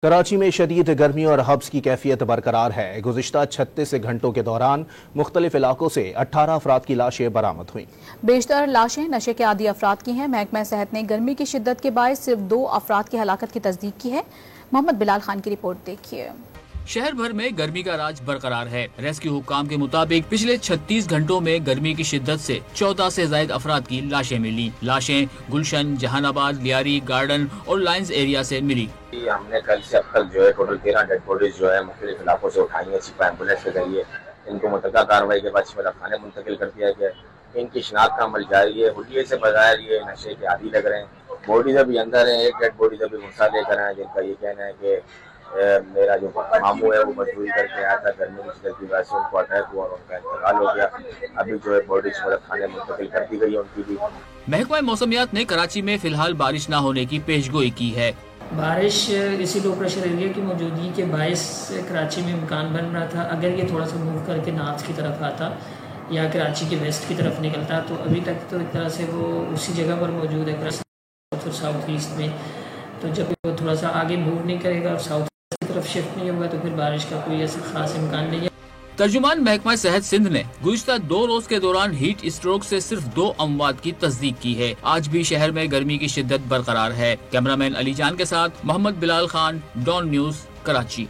کراچی میں شدید گرمی اور حبس کی کیفیت برقرار ہے۔ گزشتہ 36 گھنٹوں کے دوران مختلف علاقوں سے 18 افراد کی لاشیں برآمد ہوئیں۔ بیشتر لاشیں نشے کے عادی افراد کی ہیں۔ محکمہ صحت نے گرمی کی شدت کے باعث صرف 2 افراد کی ہلاکت کی تصدیق کی ہے۔ محمد بلال خان کی رپورٹ دیکھیے۔ شہر بھر میں گرمی کا راج برقرار ہے۔ ریسکیو حکام کے مطابق پچھلے 36 گھنٹوں میں گرمی کی شدت سے 14 سے زائد افراد کی لاشیں ملی۔ لاشیں گلشن، جہان آباد، لیاری، گارڈن اور لائنز ایریا سے ملی۔ ہم نے کل سے اب تک جو ہے ٹوٹل 13 ڈیڈ باڈیز جو ہے مختلف علاقوں سے اٹھائی ہیں چیف ایمبولینس کے ذریعے۔ ان کو متعلقہ کارروائی کے بعد شمار خانے منتقل کر دیا گیا ہے۔ ان کی شناخت کا عمل جاری ہے۔ حلیے سے بظاہر یہ نشے کے عادی لگ رہے ہیں۔ باڈیز ابھی اندر ہیں۔ ایک ڈیڈ باڈیز ابھی مرسا لے کر ہیں، جن کا یہ کہنا ہے کہ میرا جو ماموں ہے وہ مزدوری کر کے آیا تھا، گرمی کی شدت کی وجہ سے ان کو اٹیک ہوا اور ان کا انتقال ہو گیا۔ ابھی جو ہے باڈیز شمار خانے منتقل کر دی گئی ہے ان کی بھی۔ محکمہ موسمیات نے کراچی میں فی الحال بارش نہ ہونے کی پیشگوئی کی ہے۔ بارش اسی لو پریشر ایریا کی موجودگی کے باعث کراچی میں امکان بن رہا تھا، اگر یہ تھوڑا سا موو کر کے نارتھ کی طرف آتا یا کراچی کے ویسٹ کی طرف نکلتا تو ابھی تک تو ایک طرح سے وہ اسی جگہ پر موجود ہے ساؤتھ اور ساؤتھ ایسٹ میں۔ تو جب وہ تھوڑا سا آگے موو نہیں کرے گا اور ساؤتھ کی طرف شفٹ نہیں ہوگا تو پھر بارش کا کوئی ایسا خاص امکان نہیں ہے۔ ترجمان محکمہ صحت سندھ نے گزشتہ 2 روز کے دوران ہیٹ اسٹروک سے صرف 2 اموات کی تصدیق کی ہے۔ آج بھی شہر میں گرمی کی شدت برقرار ہے۔ کیمرہ مین علی جان کے ساتھ محمد بلال خان، ڈان نیوز، کراچی۔